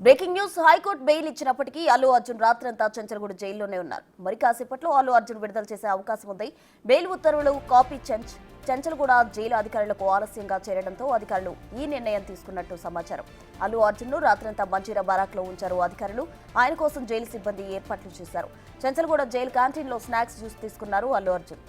Breaking news high court bail ఇచ్చినప్పటికీ అల్లు అర్జున్ రాత్రంతా చెంచల్గూడ జైల్లోనే ఉన్నారు. మరి కాసేపట్లో అల్లు అర్జున్ విడుదల చేసే అవకాశం ఉంది. బెయిల్ ఉత్తర్వులు కాపీ చెంచల్గూడ జైలు అధికారులకు ఆలస్యంగా చేరడంతో అధికారులు ఈ నిర్ణయం తీసుకున్నట్టు సమాచారం. అల్లు అర్జున్ ను రాత్రంతా మంజీరా బారాక్ లో ఉంచారు అధికారులు. ఆయన కోసం జైలు సిబ్బంది ఏర్పాట్లు చేశారు. చెంచల్గూడ జైలు క్యాంటీన్ లో స్నాక్స్ జ్యూస్ తీసుకున్నారు అల్లు అర్జున్.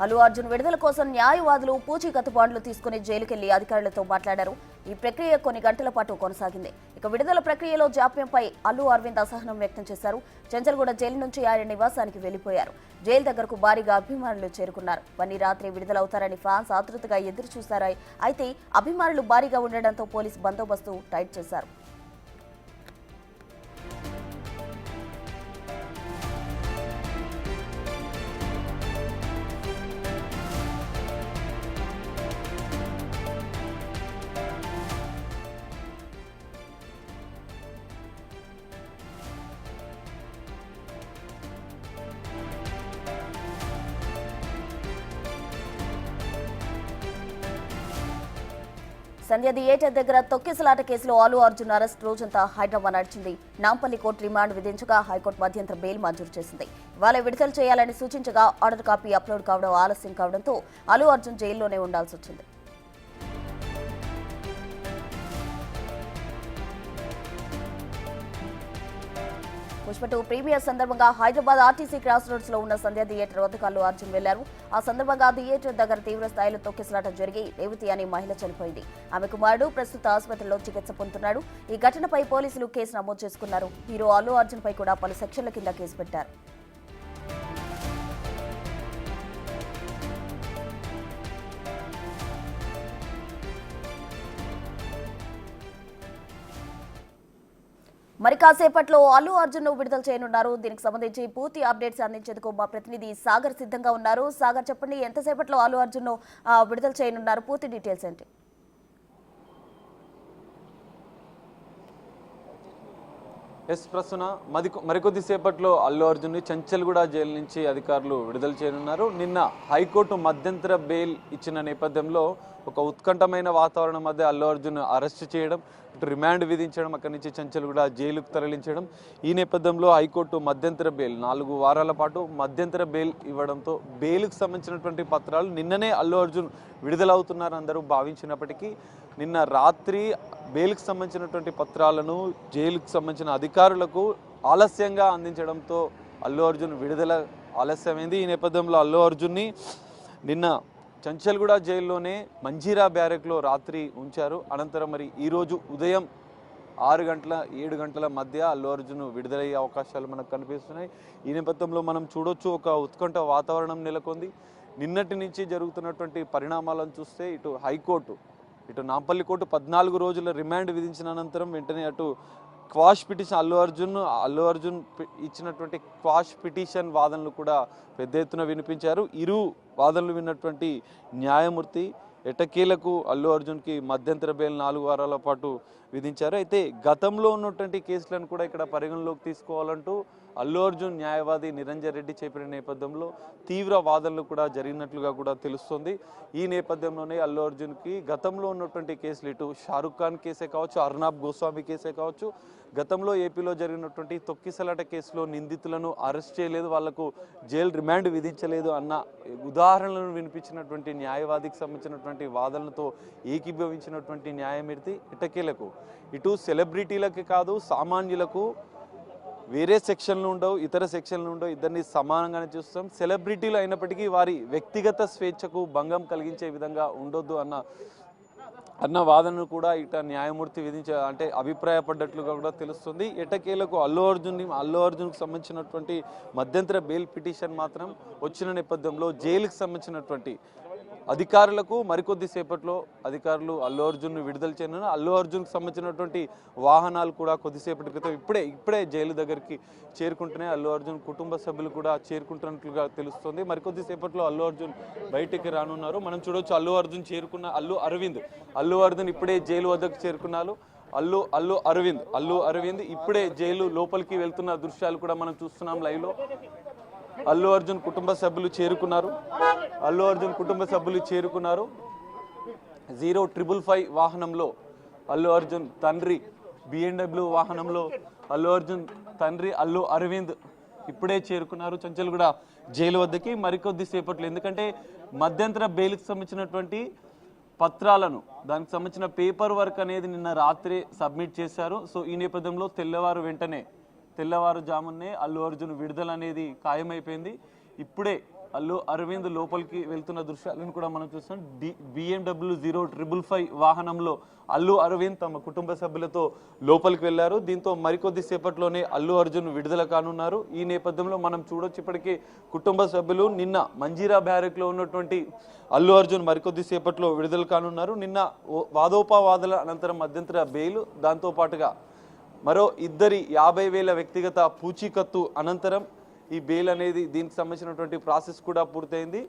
అల్లు అర్జున్ విడుదల కోసం న్యాయవాదులు పూచీకత్తు బాండ్లు తీసుకుని జైలుకెళ్లి అధికారులతో మాట్లాడారు. ఈ ప్రక్రియ కొన్ని గంటల పాటు కొనసాగింది. ఇక విడుదల ప్రక్రియలో జాప్యంపై అల్లు అరవింద్ అసహనం వ్యక్తం చేశారు. చెంచల్గూడ జైలు నుంచి ఆయన నివాసానికి వెళ్లిపోయారు. జైలు దగ్గరకు భారీగా అభిమానులు చేరుకున్నారు. వన్నీ రాత్రి విడుదలవుతారని ఫ్యాన్స్ ఆతృతగా ఎదురు చూశారు. అయితే అభిమానులు భారీగా ఉండడంతో పోలీసు బందోబస్తు టైట్ చేశారు. సంధ్య థియేటర్ దగ్గర తొక్కిసలాట కేసులో అల్లు అర్జున్ అరెస్ట్ రోజంతా హైదరాబాద్ నడిచింది. నాంపల్లి కోర్టు రిమాండ్ విధించగా హైకోర్టు మధ్యంతర బెయిల్ మంజూరు చేసింది. ఇవాళ విడుదల చేయాలని సూచించగా ఆర్డర్ కాపీ అప్లోడ్ కావడం ఆలస్యం కావడంతో అల్లు అర్జున్ జైల్లోనే ఉండాల్సి వచ్చింది. పుష్ప 2 ప్రీమియర్ సందర్భంగా హైదరాబాద్ ఆర్టీసీ క్రాస్ రోడ్స్ లో ఉన్న సంధ్య థియేటర్ వద్దకు అల్లు అర్జున్ వెళ్లారు. ఆ సందర్భంగా థియేటర్ దగ్గర తీవ్ర స్థాయిలో తొక్కిసలాట జరిగి రేవతి అనే మహిళ చనిపోయింది. ఆమె కుమారుడు ప్రస్తుత ఆసుపత్రిలో చికిత్స పొందుతున్నాడు. ఈ ఘటనపై పోలీసులు కేసు నమోదు చేసుకున్నారు. హీరో అల్లు అర్జున్ పై కూడా పలు సెక్షన్ల కింద కేసు పెట్టారు. మరి కాసేపట్లో అల్లు అర్జున్ ను విడుదల చేయనున్నారు. దీనికి సంబంధించి పూర్తి అప్డేట్స్ అందించేందుకు మా ప్రతినిధి సాగర్ సిద్ధంగా ఉన్నారు. సాగర్, చెప్పండి, ఎంతసేపట్లో అల్లు అర్జున్ ను విడుదల చేయనున్నారు? పూర్తి డీటెయిల్స్ ఏంటి? ప్రస్తుతం మరికొద్దిసేపట్లో అల్లు అర్జున్ ని చెంచల్గూడ జైలు నుంచి అధికారులు విడుదల చేయనున్నారు. నిన్న హైకోర్టు మధ్యంతర బెయిల్ ఇచ్చిన నేపథ్యంలో ఒక ఉత్కంఠమైన వాతావరణం మధ్య అల్లు అర్జున్ అరెస్ట్ చేయడం, ఇటు రిమాండ్ విధించడం, అక్కడి నుంచి చెంచల్గూడ జైలుకు తరలించడం. ఈ నేపథ్యంలో హైకోర్టు మధ్యంతర బెయిల్ 4 వారాల పాటు మధ్యంతర బెయిల్ ఇవ్వడంతో బెయిల్కు సంబంధించినటువంటి పత్రాలు నిన్ననే అల్లు అర్జున్ విడుదలవుతున్నారు అందరూ భావించినప్పటికీ నిన్న రాత్రి బెయిల్కి సంబంధించినటువంటి పత్రాలను జైలుకు సంబంధించిన అధికారులకు ఆలస్యంగా అందించడంతో అల్లు అర్జున్ విడుదల ఆలస్యమైంది. ఈ నేపథ్యంలో అల్లు అర్జున్ని నిన్న చెంచల్గూడ జైల్లోనే మంజీరా బ్యారెక్లో రాత్రి ఉంచారు. అనంతరం మరి ఈరోజు ఉదయం 6 గంటల 7 గంటల మధ్య అల్లు అర్జున్ విడుదలయ్యే అవకాశాలు మనకు కనిపిస్తున్నాయి. ఈ నేపథ్యంలో మనం చూడొచ్చు, ఒక ఉత్కంఠ వాతావరణం నెలకొంది. నిన్నటి నుంచి జరుగుతున్నటువంటి పరిణామాలను చూస్తే ఇటు హైకోర్టు, ఇటు నాంపల్లి కోర్టు 14 రోజుల రిమాండ్ విధించిన అనంతరం వెంటనే అటు క్వాష్ పిటిషన్ అల్లు అర్జున్ ఇచ్చినటువంటి క్వాష్ పిటిషన్ వాదనలు కూడా పెద్ద ఎత్తున వినిపించారు. ఇరు వాదనలు విన్నటువంటి న్యాయమూర్తి ఎట్టకేలకు అల్లు అర్జున్కి మధ్యంతర బెయిల్ 4 వారాల పాటు విధించారు. అయితే గతంలో ఉన్నటువంటి కేసులను కూడా ఇక్కడ పరిగణలోకి తీసుకోవాలంటూ అల్లు అర్జున్ న్యాయవాది నిరంజన్ రెడ్డి చెప్పిన నేపథ్యంలో తీవ్ర వాదనలు కూడా జరిగినట్లుగా కూడా తెలుస్తుంది. ఈ నేపథ్యంలోనే అల్లు అర్జున్కి గతంలో ఉన్నటువంటి కేసులు, ఇటు షారుఖ్ ఖాన్ కేసే కావచ్చు, అర్నాబ్ గోస్వామి కేసే కావచ్చు, గతంలో ఏపీలో జరిగినటువంటి తొక్కిసలాట కేసులో నిందితులను అరెస్ట్ చేయలేదు, వాళ్లకు జైలు రిమాండ్ విధించలేదు అన్న ఉదాహరణలను వినిపించినటువంటి న్యాయవాదికి సంబంధించినటువంటి వాదనలతో ఏకీభవించినటువంటి న్యాయమూర్తి ఎట్టకేలకు ఇటు సెలబ్రిటీలకి కాదు, సామాన్యులకు వేరే సెక్షన్లు ఉండవు, ఇతర సెక్షన్లు ఉండవు, ఇద్దరిని సమానంగానే చూస్తాం. సెలబ్రిటీలు అయినప్పటికీ వారి వ్యక్తిగత స్వేచ్ఛకు భంగం కలిగించే విధంగా ఉండొద్దు అన్న వాదనను కూడా ఇట న్యాయమూర్తి అభిప్రాయపడ్డట్లుగా కూడా తెలుస్తుంది. ఎట్టకేలకు అల్లు అర్జున్కు సంబంధించినటువంటి మధ్యంతర బెయిల్ పిటిషన్ మాత్రం వచ్చిన నేపథ్యంలో జైలుకు సంబంధించినటువంటి అధికారులకు మరికొద్ది సేపట్లో అధికారులు అల్లు అర్జున్ను విడుదల చేయనున్నారు. అల్లు అర్జున్కు సంబంధించినటువంటి వాహనాలు కూడా కొద్దిసేపటి క్రితం ఇప్పుడే జైలు దగ్గరికి చేరుకుంటున్నాయి. అల్లు అర్జున్ కుటుంబ సభ్యులు కూడా చేరుకుంటున్నట్లుగా తెలుస్తుంది. మరికొద్ది సేపట్లో అల్లు అర్జున్ బయటికి రానున్నారు. మనం చూడవచ్చు, అల్లు అర్జున్ ఇప్పుడే జైలు వద్దకు చేరుకున్నారు. అల్లు అరవింద్ ఇప్పుడే జైలు లోపలికి వెళ్తున్న దృశ్యాలు కూడా మనం చూస్తున్నాం లైవ్ లో. అల్లు అర్జున్ కుటుంబ సభ్యులు చేరుకున్నారు 0555 వాహనంలో అల్లు అర్జున్ తండ్రి, BMW వాహనంలో అల్లు అరవింద్ ఇప్పుడే చేరుకున్నారు చంచల్గూడ జైలు వద్దకి. మరికొద్ది సేపట్లో, ఎందుకంటే మధ్యంతర బెయిల్కి సంబంధించినటువంటి పత్రాలను, దానికి సంబంధించిన పేపర్ వర్క్ అనేది నిన్న రాత్రి సబ్మిట్ చేశారు. సో ఈ నేపథ్యంలో తెల్లవారుజామునే అల్లు అర్జున్ విడుదల అనేది ఖాయమైపోయింది. ఇప్పుడే అల్లు అరవింద్ లోపలికి వెళ్తున్న దృశ్యాలను కూడా మనం చూస్తున్నాం. BMW 0555 వాహనంలో అల్లు అరవింద్ తమ కుటుంబ సభ్యులతో లోపలికి వెళ్లారు. దీంతో మరికొద్ది సేపట్లోనే అల్లు అర్జున్ విడుదల కానున్నారు. ఈ నేపథ్యంలో మనం చూడొచ్చు, ఇప్పటికీ కుటుంబ సభ్యులు నిన్న మంజీరా బ్యారెక్లో ఉన్నటువంటి అల్లు అర్జున్ మరికొద్ది సేపట్లో విడుదల కానున్నారు. నిన్న వాదోపవాదాల అనంతరం మధ్యంతర బెయిల్, దాంతో పాటుగా మరో 50,000 వ్యక్తిగత పూచీకత్తు అనంతరం ఈ బెయిల్ అనేది, దీనికి సంబంధించినటువంటి ప్రాసెస్ కూడా పూర్తయింది.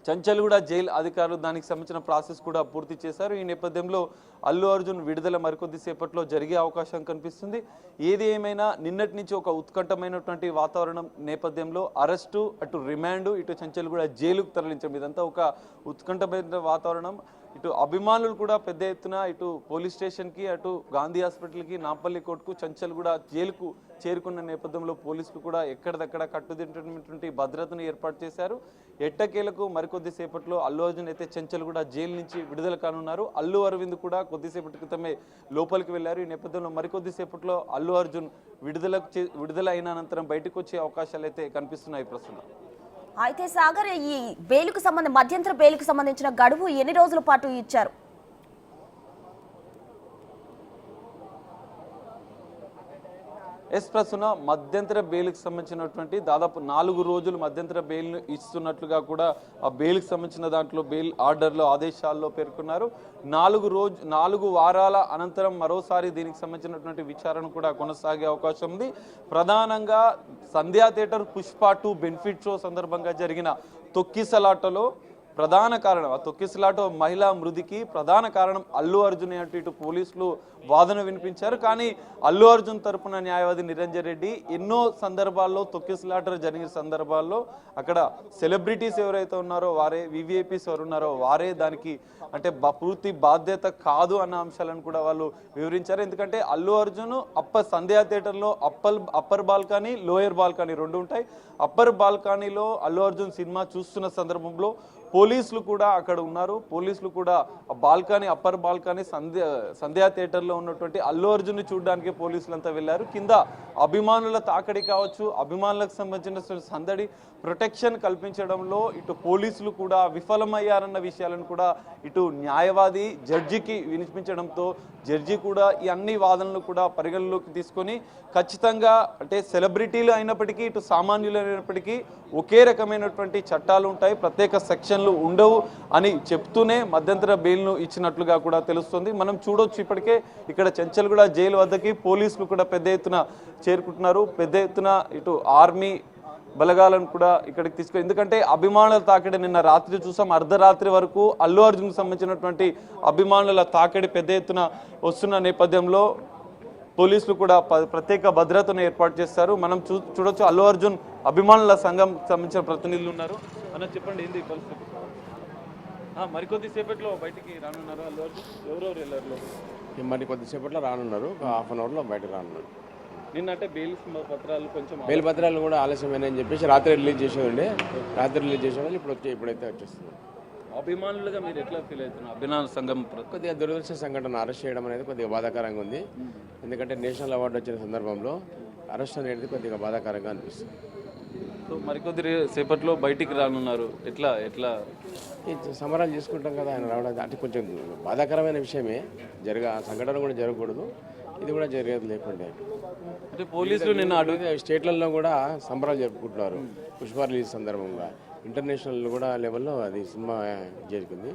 చంచల్గూడ జైలు అధికారులు దానికి సంబంధించిన ప్రాసెస్ కూడా పూర్తి చేశారు. ఈ నేపథ్యంలో అల్లు అర్జున్ విడుదల మరికొద్ది సేపట్లో జరిగే అవకాశం కనిపిస్తుంది. ఏది ఏమైనా నిన్నటి నుంచి ఒక ఉత్కంఠమైనటువంటి వాతావరణం నేపథ్యంలో అరెస్టు, అటు రిమాండ్, ఇటు చంచల్గూడ జైలుకు తరలించడం, ఇదంతా ఒక ఉత్కంఠమైన వాతావరణం. ఇటు అభిమానులు కూడా పెద్ద ఎత్తున ఇటు పోలీస్ స్టేషన్కి, అటు గాంధీ హాస్పిటల్కి, నాంపల్లి కోర్టుకు, చంచల్గూడ జైలుకు చేరుకున్న నేపథ్యంలో పోలీసులు కూడా ఎక్కడిదక్కడ కట్టుదిట్టమైనటువంటి భద్రతను ఏర్పాటు చేశారు. ఎట్టకేలకు మరికొద్ది సేపట్లో అల్లు అర్జున్ అయితే చంచల్గూడ జైలు నుంచి విడుదల కానున్నారు. అల్లు అరవింద్ కూడా కొద్దిసేపటి క్రితమే లోపలికి వెళ్లారు. ఈ నేపథ్యంలో మరికొద్ది సేపట్లో అల్లు అర్జున్ విడుదల అయిన అనంతరం బయటకు వచ్చే అవకాశాలు అయితే కనిపిస్తున్నాయి ప్రస్తుతం. అయితే సాగర్, ఈ మధ్యంతర బెయిలుకు సంబంధించిన గడువు ఎన్ని రోజుల పాటు ఇచ్చారు? ప్రస్తుత మధ్యంతర బెయిల్కి సంబంధించినటువంటి దాదాపు 4 రోజులు మధ్యంతర బెయిల్ను ఇస్తున్నట్లుగా కూడా ఆ బెయిల్కి సంబంధించిన దాంట్లో బెయిల్ ఆర్డర్లో, ఆదేశాల్లో పేర్కొన్నారు. 4 వారాల అనంతరం మరోసారి దీనికి సంబంధించినటువంటి విచారణ కూడా కొనసాగే అవకాశం ఉంది. ప్రధానంగా సంధ్యా థియేటర్ పుష్ప 2 బెనిఫిట్ షో సందర్భంగా జరిగిన తొక్కిసలాటలో ప్రధాన కారణం, ఆ తొక్కిసలాట మహిళా మృతికి ప్రధాన కారణం అల్లు అర్జున్ అంటూ ఇటు పోలీసులు వాదన వినిపించారు. కానీ అల్లు అర్జున్ తరపున న్యాయవాది నిరంజన్ రెడ్డి ఎన్నో సందర్భాల్లో తొక్కిసలాటలు జరిగిన సందర్భాల్లో అక్కడ సెలబ్రిటీస్ ఎవరైతే ఉన్నారో వారే, వివిఐపీస్ ఎవరు ఉన్నారో వారే దానికి అంటే పూర్తి బాధ్యత కాదు అన్న అంశాలను కూడా వాళ్ళు వివరించారు. ఎందుకంటే అల్లు అర్జున్ సంధ్యా థియేటర్లో అప్పర్ బాల్కనీ, లోయర్ బాల్కనీ 2 ఉంటాయి. అప్పర్ బాల్కనీలో అల్లు అర్జున్ సినిమా చూస్తున్న సందర్భంలో పోలీసులు కూడా అక్కడ ఉన్నారు. పోలీసులు కూడా బాల్కనీ, అప్పర్ బాల్కనీ సంధ్యా థియేటర్లో ఉన్నటువంటి అల్లు అర్జున్ చూడడానికి పోలీసులంతా వెళ్ళారు. కింద అభిమానుల తాకడి కావచ్చు, అభిమానులకు సంబంధించిన సందడి, ప్రొటెక్షన్ కల్పించడంలో ఇటు పోలీసులు కూడా విఫలమయ్యారన్న విషయాలను కూడా ఇటు న్యాయవాది జడ్జికి వినిపించడంతో జడ్జి కూడా ఈ అన్ని వాదనలు కూడా పరిగణలోకి తీసుకొని ఖచ్చితంగా అంటే సెలబ్రిటీలు అయినప్పటికీ, ఇటు సామాన్యులు అయినప్పటికీ ఒకే రకమైనటువంటి చట్టాలు ఉంటాయి, ప్రత్యేక సెక్షన్లు ఉండవు అని చెప్తూనే మధ్యంతర బెయిల్ను ఇచ్చినట్లుగా కూడా తెలుస్తుంది. మనం చూడొచ్చు, ఇప్పటికే ఇక్కడ చంచల్గూడ జైలు వద్దకి పోలీసులు కూడా పెద్ద ఎత్తున చేరుకుంటున్నారు. పెద్ద ఎత్తున ఇటు ఆర్మీ బలగాలను కూడా ఇక్కడికి తీసుకు, ఎందుకంటే అభిమానుల తాకిడి నిన్న రాత్రి చూసాం. అర్ధరాత్రి వరకు అల్లు అర్జున్కి సంబంధించినటువంటి అభిమానుల తాకిడి పెద్ద ఎత్తున వస్తున్న నేపథ్యంలో పోలీసులు కూడా ప్రత్యేక భద్రతను ఏర్పాటు చేస్తారు. మనం చూడొచ్చు, అల్లు అర్జున్ అభిమానుల సంఘం సంబంధించిన ప్రతినిధులు ఉన్నారు. అన్న చెప్పండి, ఏంది పరిస్థితి? మరికొద్ది సేపట్లో బయటికి రానున్నారు అల్లు అర్జున్? ఎవరెవరు వెళ్ళారు? మరి కొద్దిసేపట్లో రానున్నారు, ఒక హాఫ్ అన్ అవర్లో బయటకు రానున్నారు. నిన్న అంటే బెయిల్ పత్రాలు కూడా ఆలస్యమైనని చెప్పేసి రాత్రి రిలీజ్ చేసేదండి. ఇప్పుడైతే వచ్చేస్తుంది. అభిమానులుగా మీరు ఎట్లా ఫీల్ అవుతున్నారు? అభిమానుల సంఘం కొద్దిగా దురదృష్ట సంఘటన అరెస్ట్ చేయడం అనేది కొద్దిగా బాధాకరంగా ఉంది. ఎందుకంటే నేషనల్ అవార్డు వచ్చిన సందర్భంలో అరెస్ట్ అనేది కొద్దిగా బాధాకరంగా అనిపిస్తుంది. సో మరికొద్ది సేపట్లో బయటికి రానున్నారు. ఎట్లా సమరాలు చేసుకుంటాం కదా ఆయన రావడం అంటే కొంచెం బాధాకరమైన విషయమే. సంఘటన కూడా జరగకూడదు, ఇది కూడా జరిగేది లేకుండా. అంటే పోలీసులు నిన్న అడిగితే స్టేట్లలో కూడా సంబరాలు జరుపుకుంటున్నారు పుష్ప రిలీజ్ సందర్భంగా. ఇంటర్నేషనల్ కూడా లెవెల్లో అది సినిమా జరిగింది.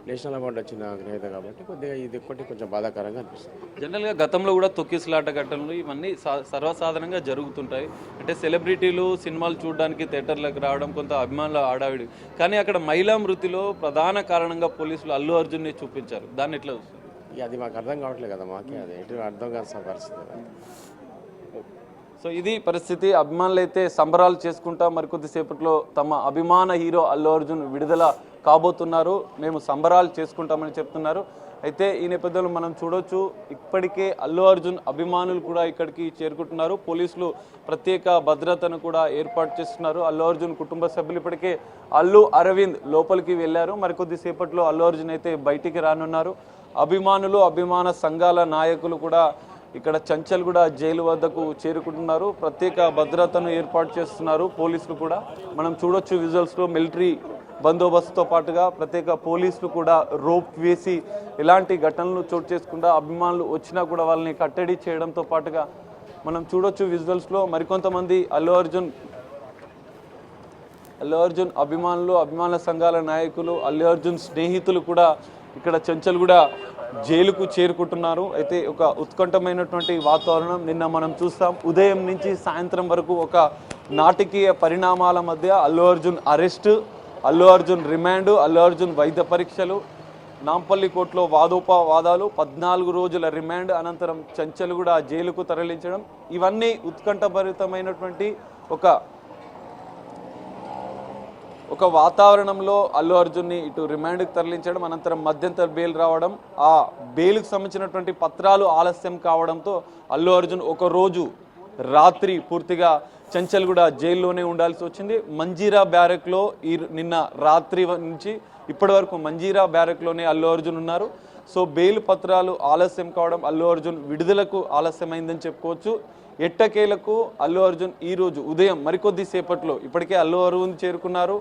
నేషనల్ అవార్డు వచ్చిన గ్రహీత కాబట్టి కొద్దిగా ఇది ఒక్కటి కొంచెం బాధాకరంగా అనిపిస్తుంది. జనరల్గా గతంలో కూడా తొక్కిసలాట ఘటనలు ఇవన్నీ సర్వసాధారణంగా జరుగుతుంటాయి. అంటే సెలబ్రిటీలు సినిమాలు చూడడానికి థియేటర్లకు రావడం, కొంత అభిమానుల ఆడావిడి. కానీ అక్కడ మహిళా మృతిలో ప్రధాన కారణంగా పోలీసులు అల్లు అర్జున్ని చూపించారు. దాన్ని ఎట్లా చూస్తారు? ఇక అది మాకు అర్థం కావట్లేదు కదా, మాకే అది ఎటు అర్థం కాదు పరిస్థితి. సో ఇది పరిస్థితి. అభిమానులు అయితే సంబరాలు చేసుకుంటా మరికొద్దిసేపట్లో తమ అభిమాన హీరో అల్లు అర్జున్ విడుదల కాబోతున్నారు, మేము సంబరాలు చేసుకుంటామని చెప్తున్నారు. అయితే ఈ నేపథ్యంలో మనం చూడొచ్చు, ఇప్పటికే అల్లు అర్జున్ అభిమానులు కూడా ఇక్కడికి చేరుకుంటున్నారు. పోలీసులు ప్రత్యేక భద్రతను కూడా ఏర్పాటు చేస్తున్నారు. అల్లు అర్జున్ కుటుంబ సభ్యులు ఇప్పటికే అల్లు అరవింద్ లోపలికి వెళ్ళారు. మరికొద్దిసేపట్లో అల్లు అర్జున్ అయితే బయటికి రానున్నారు. అభిమానులు, అభిమాన సంఘాల నాయకులు కూడా ఇక్కడ చంచల్గూడ జైలు వద్దకు చేరుకుంటున్నారు. ప్రత్యేక భద్రతను ఏర్పాటు చేస్తున్నారు పోలీసులు కూడా. మనం చూడొచ్చు విజువల్స్లో మిలిటరీ బందోబస్తుతో పాటుగా ప్రత్యేక పోలీసులు కూడా రోప్ వేసి ఇలాంటి ఘటనలు చోటు చేసుకుంటా అభిమానులు వచ్చినా కూడా వాళ్ళని కట్టడి చేయడంతో పాటుగా మనం చూడొచ్చు విజువల్స్లో మరికొంతమంది అల్లు అర్జున్ అభిమానులు, అభిమాన సంఘాల నాయకులు, అల్లు అర్జున్ స్నేహితులు కూడా ఇక్కడ చంచల్గూడ జైలుకు చేరుకుంటున్నారు. అయితే ఒక ఉత్కంఠమైనటువంటి వాతావరణం నిన్న మనం చూస్తాం. ఉదయం నుంచి సాయంత్రం వరకు ఒక నాటకీయ పరిణామాల మధ్య అల్లు అర్జున్ అరెస్ట్, అల్లు అర్జున్ రిమాండ్, అల్లు అర్జున్ వైద్య పరీక్షలు, నాంపల్లి కోర్టులో వాదోపవాదాలు, 14 రోజుల రిమాండ్ అనంతరం చంచల్గూడ జైలుకు తరలించడం, ఇవన్నీ ఉత్కంఠభరితమైనటువంటి ఒక వాతావరణంలో అల్లు అర్జున్ని ఇటు రిమాండ్కి తరలించడం, అనంతరం మధ్యంతర బెయిల్ రావడం, ఆ బెయిల్కి సంబంధించినటువంటి పత్రాలు ఆలస్యం కావడంతో అల్లు అర్జున్ ఒక రోజు రాత్రి పూర్తిగా చంచల్గూడ జైల్లోనే ఉండాల్సి వచ్చింది. మంజీరా బ్యారెక్లో నిన్న రాత్రి నుంచి ఇప్పటి వరకు మంజీరా బ్యారెక్లోనే అల్లు అర్జున్ ఉన్నారు. సో బెయిల్ పత్రాలు ఆలస్యం కావడం అల్లు అర్జున్ విడుదలకు ఆలస్యమైందని చెప్పుకోవచ్చు. ఎట్టకేలకు అల్లు అర్జున్ ఈరోజు ఉదయం మరికొద్ది సేపట్లో ఇప్పటికే అల్లు అరవింద్ చేరుకున్నారు.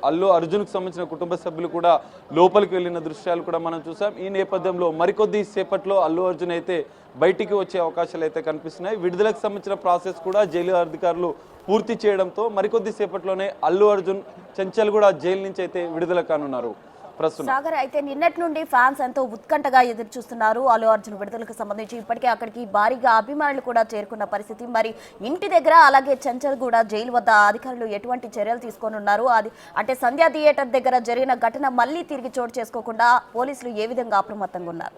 అల్లు అర్జున్కు సంబంధించిన కుటుంబ సభ్యులు కూడా లోపలికి వెళ్ళిన దృశ్యాలు కూడా మనం చూసాం. ఈ నేపథ్యంలో మరికొద్ది సేపట్లో అల్లు అర్జున్ అయితే బయటికి వచ్చే అవకాశాలు అయితే కనిపిస్తున్నాయి. విడుదలకు సంబంధించిన ప్రాసెస్ కూడా జైలు అధికారులు పూర్తి చేయడంతో మరికొద్ది సేపట్లోనే అల్లు అర్జున్ చంచల్గూడ జైలు నుంచి అయితే విడుదల కానున్నారు. సాగర్, అయితే నిన్నటి నుండి ఫ్యాన్స్ ఎంతో ఉత్కంఠగా ఎదురు చూస్తున్నారు అల్లు అర్జున్ విడుదలకు సంబంధించి. ఇప్పటికే అక్కడికి భారీగా అభిమానులు కూడా చేరుకున్న పరిస్థితి. మరి ఇంటి దగ్గర అలాగే చంచల్గూడ జైలు వద్ద అధికారులు ఎటువంటి చర్యలు తీసుకోనున్నారు? అంటే సంధ్యా థియేటర్ దగ్గర జరిగిన ఘటన మళ్ళీ తిరిగి చోటు చేసుకోకుండా పోలీసులు ఏ విధంగా అప్రమత్తంగా ఉన్నారు?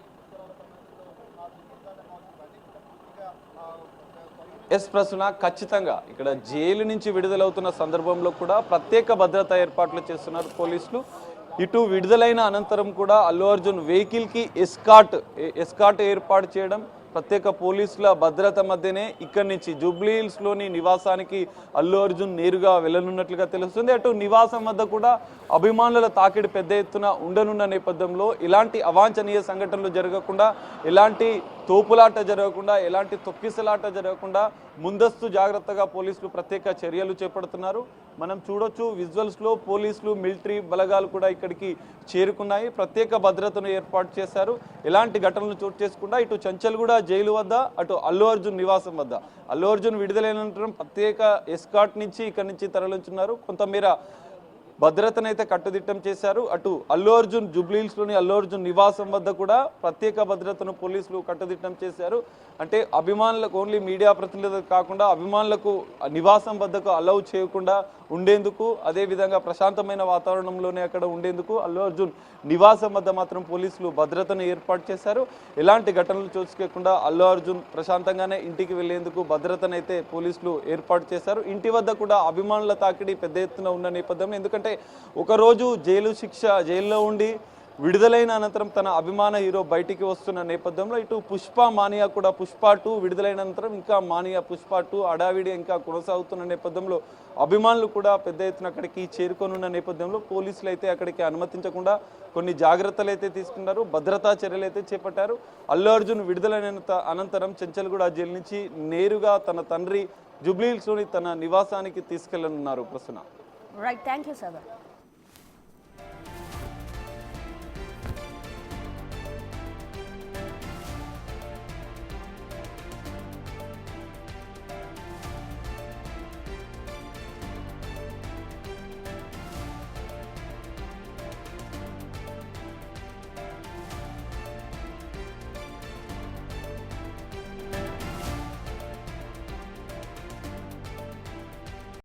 ప్రస్తుతం ఖచ్చితంగా ఇక్కడ జైలు నుంచి విడుదలవుతున్న సందర్భంలో కూడా ప్రత్యేక భద్రతా ఏర్పాట్లు చేస్తున్నారు పోలీసులు. ఇటు విడుదలైన అనంతరం కూడా అల్లు అర్జున్ వెహికల్కి ఎస్కాట్ ఏర్పాటు చేయడం, ప్రత్యేక పోలీసుల భద్రత మధ్యనే ఇక్కడి నుంచి జూబ్లీ హిల్స్లోని నివాసానికి అల్లు అర్జున్ నేరుగా వెళ్ళనున్నట్లుగా తెలుస్తుంది. అటు నివాసం వద్ద కూడా అభిమానుల తాకిడి పెద్ద ఎత్తున ఉండనున్న నేపథ్యంలో ఇలాంటి అవాంఛనీయ సంఘటనలు జరగకుండా, ఎలాంటి తోపులాట జరగకుండా, ఎలాంటి తొక్కిసలాట జరగకుండా ముందస్తు జాగ్రత్తగా పోలీసులు ప్రత్యేక చర్యలు చేపడుతున్నారు. మనం చూడొచ్చు విజువల్స్లో పోలీసులు, మిలిటరీ బలగాలు కూడా ఇక్కడికి చేరుకున్నాయి. ప్రత్యేక భద్రతను ఏర్పాటు చేశారు. ఎలాంటి ఘటనలు చోటు చేసుకుండా ఇటు చంచల్గూడ జైలు వద్ద, అటు అల్లు అర్జున్ నివాసం వద్ద అల్లు అర్జున్ విడుదలైనంతరం ప్రత్యేక ఎస్కాట్ నుంచి ఇక్కడి నుంచి తరలించున్నారు. కొంతమేర భద్రతనైతే కట్టుదిట్టం చేశారు. అటు అల్లు అర్జున్ జూబ్లీహిల్స్లోని అల్లు అర్జున్ నివాసం వద్ద కూడా ప్రత్యేక భద్రతను పోలీసులు కట్టుదిట్టం చేశారు. అంటే అభిమానులకు, ఓన్లీ మీడియా ప్రతినిధులకు కాకుండా అభిమానులకు నివాసం వద్దకు అలౌ చేయకుండా ఉండేందుకు, అదేవిధంగా ప్రశాంతమైన వాతావరణంలోనే అక్కడ ఉండేందుకు అల్లు అర్జున్ నివాసం వద్ద మాత్రం పోలీసులు భద్రతను ఏర్పాటు చేశారు. ఎలాంటి ఘటనలు చూసుకోకుండా అల్లు అర్జున్ ప్రశాంతంగానే ఇంటికి వెళ్లేందుకు భద్రతనైతే పోలీసులు ఏర్పాటు చేశారు. ఇంటి వద్ద కూడా అభిమానుల తాకిడి పెద్ద ఎత్తున ఉన్న నేపథ్యంలో, ఎందుకంటే ఒకరోజు జైల్లో ఉండి విడుదలైన అనంతరం తన అభిమాన హీరో బయటికి వస్తున్న నేపథ్యంలో ఇటు పుష్ప మానియా కూడా పుష్ప 2 విడుదలైన అనంతరం ఇంకా మానియా పుష్ప 2 అడావిడి ఇంకా కొనసాగుతున్న నేపథ్యంలో అభిమానులు కూడా పెద్ద ఎత్తున అక్కడికి చేరుకొనున్న నేపథ్యంలో పోలీసులు అయితే అక్కడికి అనుమతించకుండా కొన్ని జాగ్రత్తలు అయితే తీసుకున్నారు. భద్రతా చర్యలు అయితే చేపట్టారు. అల్లు అర్జున్ విడుదలైన అనంతరం చంచల్గూడ జైలు నుంచి నేరుగా తన తండ్రి జూబ్లీహిల్స్లోని తన నివాసానికి తీసుకెళ్లనున్నారు. Prasanna. Right, thank you Sagar.